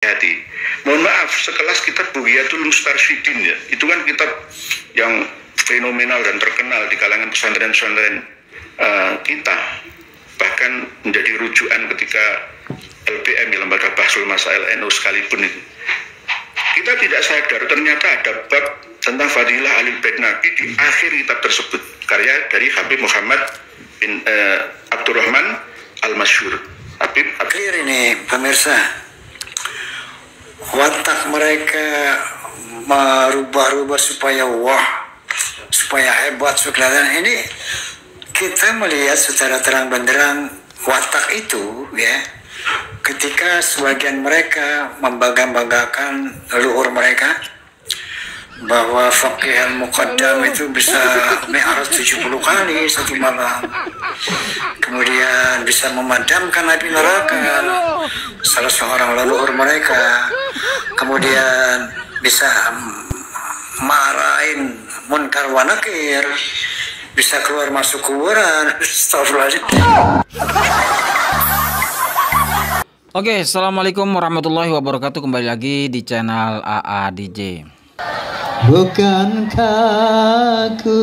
hati. Mohon maaf, sekelas kitab Bughiyatul Mustarsyidin ya, itu kan kitab yang fenomenal dan terkenal di kalangan pesantren-pesantren kita, bahkan menjadi rujukan ketika LBM, Lembaga Bahsul Masail NU sekalipun itu. Kita tidak sadar ternyata ada bab tentang Fadilah Ahlul Bait Nabi di akhir kitab tersebut, karya dari Habib Muhammad bin Abdurrahman Al-Masyhur. Habib clear ini pemirsa, watak mereka merubah-rubah supaya supaya hebat, supaya ini kita melihat secara terang benderang watak itu ya, ketika sebagian mereka membangga-banggakan leluhur mereka bahwa Faqih Al-Muqaddam itu bisa mi'raj 70 kali satu malam, kemudian bisa memadamkan api neraka salah seorang leluhur mereka, kemudian bisa marahin munkar wa nakir, bisa keluar masuk kuburan. Astagfirullahaladzim. Oke, assalamualaikum warahmatullahi wabarakatuh. Kembali lagi di channel AA DJ. Bukankah aku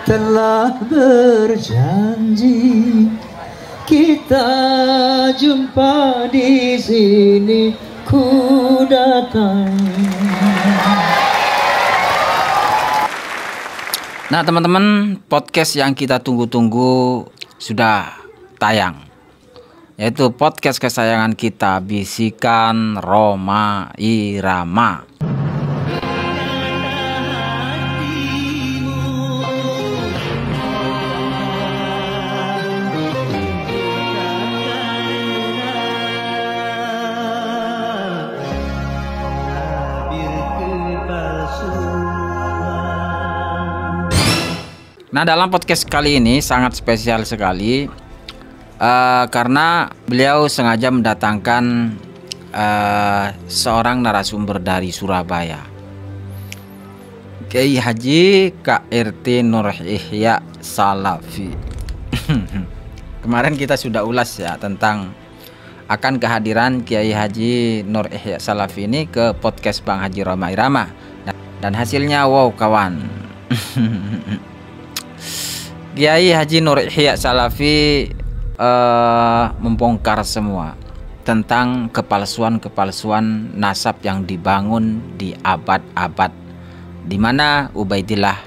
telah berjanji kita jumpa di sini, ku datang. Nah teman-teman, podcast yang kita tunggu-tunggu sudah tayang, yaitu podcast kesayangan kita, Bisikan Rhoma Irama. Nah, dalam podcast kali ini sangat spesial sekali karena beliau sengaja mendatangkan seorang narasumber dari Surabaya, Kiai Haji KRT Nur Ihya Salafi. Kemarin kita sudah ulas ya tentang akan kehadiran Kiai Haji Nur Ihya Salafi ini ke podcast Bang Haji Rhoma Irama, dan hasilnya wow kawan. Kiai Haji Nur Ihya Salafi membongkar semua tentang kepalsuan-kepalsuan nasab yang dibangun di abad-abad di mana Ubaidillah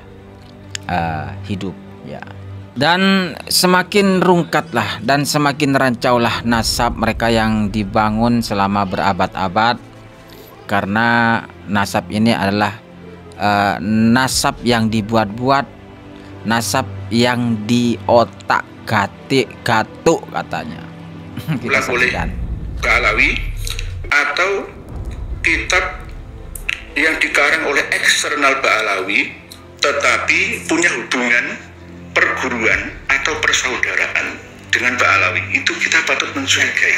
hidup ya. Dan semakin rungkatlah dan semakin rancaulah nasab mereka yang dibangun selama berabad-abad, karena nasab ini adalah nasab yang dibuat-buat, nasab yang di otak gatuk katanya. Kita saksikan. Ba'alawi atau kitab yang dikarang oleh eksternal Ba'alawi tetapi punya hubungan perguruan atau persaudaraan dengan Ba'alawi, itu kita patut mencurigai.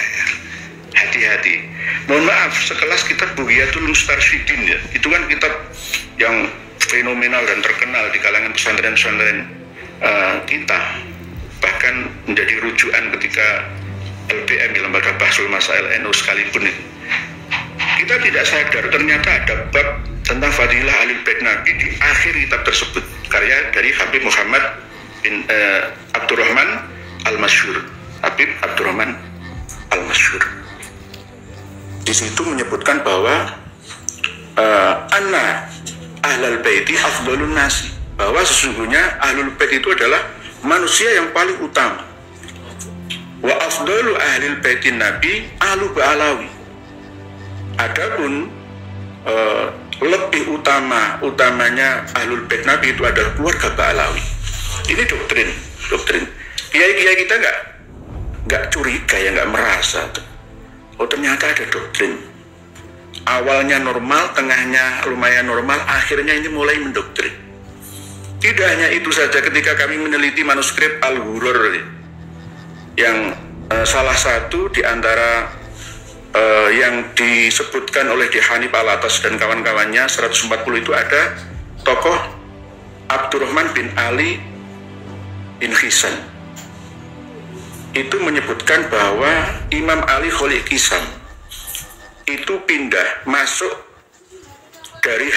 Hati-hati. Mohon maaf, sekelas kitab Bughiyatul Mustarsyidin ya, itu kan kitab yang fenomenal dan terkenal di kalangan pesantren-pesantren kita, bahkan menjadi rujukan ketika LBM, Lembaga Bahsul Masail NU sekalipun itu. Kita tidak sadar ternyata ada bab tentang Fadilah Ahlul Bait Nabi di akhir kitab tersebut, karya dari Habib Muhammad bin Abdurrahman Al-Masyhur. Habib Abdurrahman Al-Masyhur di situ menyebutkan bahwa anna Ahlul Baiti afdhalun nasi, bahwa sesungguhnya Ahlul Bait itu adalah manusia yang paling utama. Wa afdalu ahlil baitin Nabi ahlu Ba'alawi. Adapun lebih utamanya Ahlul Bait Nabi itu adalah keluarga Ba'alawi. Ini doktrin. Kiai-kiai kita nggak curiga ya, nggak merasa. Oh ternyata ada doktrin. Awalnya normal, tengahnya lumayan normal, akhirnya ini mulai mendoktrin. Tidak hanya itu saja, ketika kami meneliti manuskrip Al-Ghurur yang salah satu di antara yang disebutkan oleh Di Hanif Al-Atas dan kawan-kawannya 140 itu ada tokoh Abdurrahman bin Ali bin Hisan. Itu menyebutkan bahwa Imam Ali Kholi Kisam itu pindah masuk dari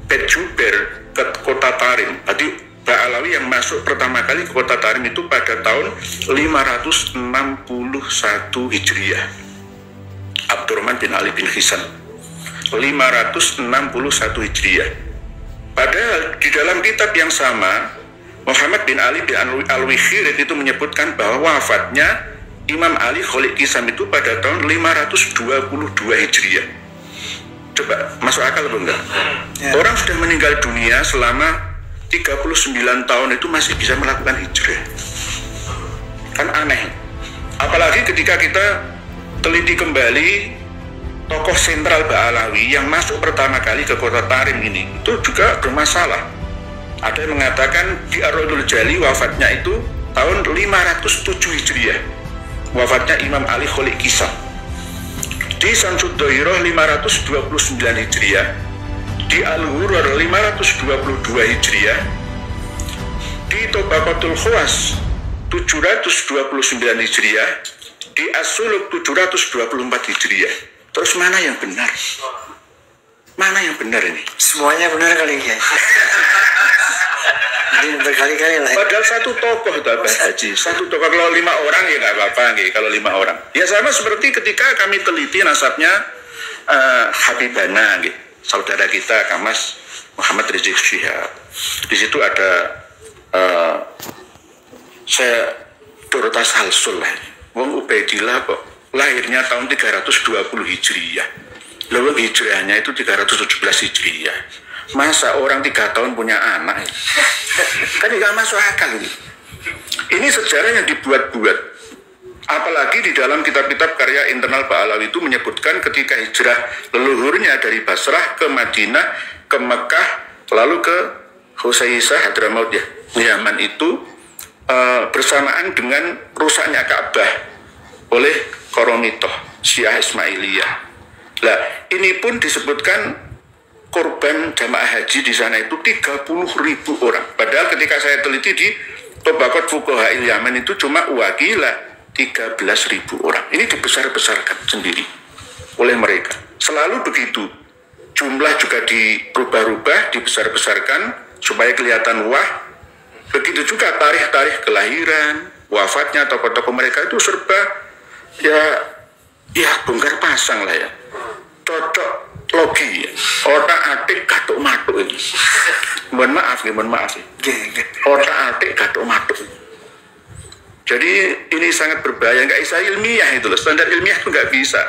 Bet Jubair ke kota Tarim. Berarti Ba'alawi yang masuk pertama kali ke kota Tarim itu pada tahun 561 Hijriah. Abdurrahman bin Ali bin Hisam 561 Hijriah. Padahal di dalam kitab yang sama Muhammad bin Ali bin Al-Wikhirid itu menyebutkan bahwa wafatnya Imam Ali Khalid Kisam itu pada tahun 522 Hijriah. Coba masuk akal apa enggak? Ya. Orang sudah meninggal dunia selama 39 tahun itu masih bisa melakukan hijrah. Kan aneh. Apalagi ketika kita teliti kembali tokoh sentral Ba'alawi yang masuk pertama kali ke kota Tarim ini itu juga bermasalah. Ada yang mengatakan di Ar-Raudhul Jali wafatnya itu tahun 507 Hijriah. Wafatnya Imam Ali Khalid Kisam. Di Samsud Dohiroh 529 Hijriah. Di Al-Ghurrar 522 Hijriah. Di Tobaqatul Khawas 729 Hijriah. Di As-Suluk 724 Hijriah. Terus mana yang benar? Mana yang benar ini? Semuanya benar kali ya. Ini berkali-kali lah. Padahal satu tokoh Abah Haji, satu tokoh. Kalau 5 orang ya nggak apa-apa, kalau 5 orang. Ya sama seperti ketika kami teliti nasabnya Habibana, saudara kita Kamas Muhammad Rizik Syihab. Di situ ada saya Dorota Salsul lah. Wong Ubaidillah kok lahirnya tahun 320 Hijriah. Lalu hijrahnya itu 317 Hijriah. Masa orang 3 tahun punya anak? Kan tidak masuk akal ini. Ini sejarah yang dibuat-buat. Apalagi di dalam kitab-kitab karya internal Ba'alawi itu menyebutkan ketika hijrah leluhurnya dari Basrah ke Madinah, ke Mekah, lalu ke Husaisah Hadramaut ya, Yaman itu bersamaan dengan rusaknya Ka'bah oleh Koromitoh, Syiah Ismailiyah. Nah, ini pun disebutkan korban jamaah haji di sana itu 30.000 orang. Padahal ketika saya teliti di Tobaqat Fuqaha Yaman itu cuma wakilah 13.000 orang. Ini dibesar-besarkan sendiri oleh mereka. Selalu begitu. Jumlah juga dirubah-rubah, dibesar-besarkan supaya kelihatan wah. Begitu juga tarikh-tarikh kelahiran, wafatnya tokoh-tokoh mereka itu serba ya bongkar pasang lah ya. Cocok logi ya. Otak atik gatuk matuk ini. Mohon maaf ya. Otak atik gatuk matuk. Jadi ini sangat berbahaya, nggak bisa ilmiah itu loh. Standar ilmiah itu nggak bisa.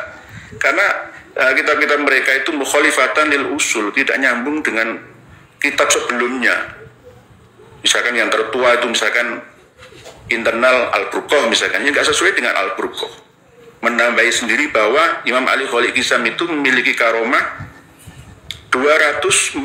Karena kitab-kitab mereka itu mukhalifatan lil usul, tidak nyambung dengan kitab sebelumnya. Misalkan yang tertua itu misalkan internal Al-Burqah misalkan, yang nggak sesuai dengan Al-Burqah. Menambahi sendiri bahwa Imam Ali Khalid Kisam itu memiliki karomah 247.999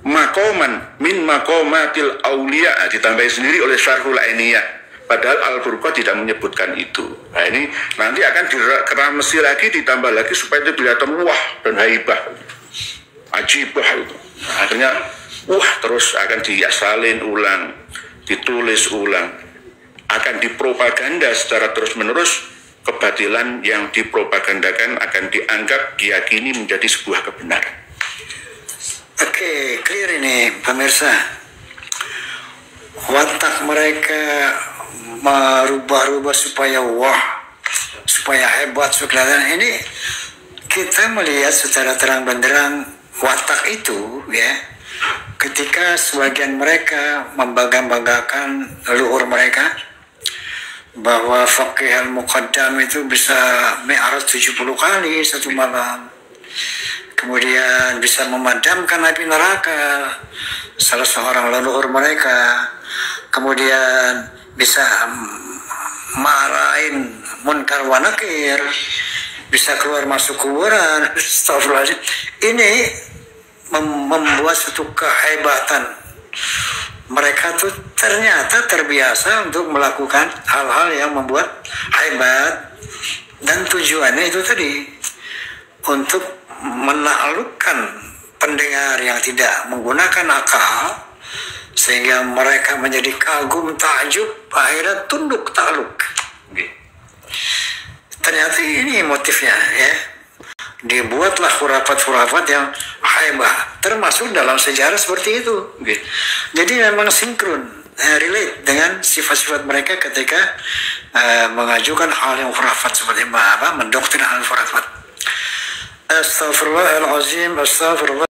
makoman min makomatil aulia, ditambahi sendiri oleh Syarhul Ainiyah. Padahal Al-Burqah tidak menyebutkan itu. Nah ini nanti akan dikeramesi lagi, ditambah lagi supaya itu kelihatan wah dan haibah, ajibah itu. Akhirnya wah terus akan diasalin ulang, ditulis ulang, akan dipropaganda secara terus-menerus. Kebatilan yang dipropagandakan akan dianggap, diyakini menjadi sebuah kebenaran. Oke, clear ini pemirsa. Watak mereka merubah-rubah supaya wah, supaya hebat, supaya kelihatan. Ini kita melihat secara terang benderang watak itu ya. Ketika sebagian mereka membangga-banggakan leluhur mereka, bahwa Faqih al-Muqaddam itu bisa mi'raj 70 kali satu malam, kemudian bisa memadamkan api neraka salah seorang leluhur mereka, kemudian bisa marahin munkar wa nakir, bisa keluar masuk kuburan. Astagfirullahaladzim. Ini membuat satu kehebatan. Mereka tuh ternyata terbiasa untuk melakukan hal-hal yang membuat hebat, dan tujuannya itu tadi untuk menaklukkan pendengar yang tidak menggunakan akal sehingga mereka menjadi kagum, takjub, akhirnya tunduk takluk. ternyata ini motifnya ya. Dibuatlah khurafat-khurafat yang hebat, termasuk dalam sejarah seperti itu. Jadi memang sinkron, relate dengan sifat-sifat mereka ketika mengajukan hal yang khurafat seperti mendoktrin hal khurafat. Astaghfirullahaladzim, astaghfirullah.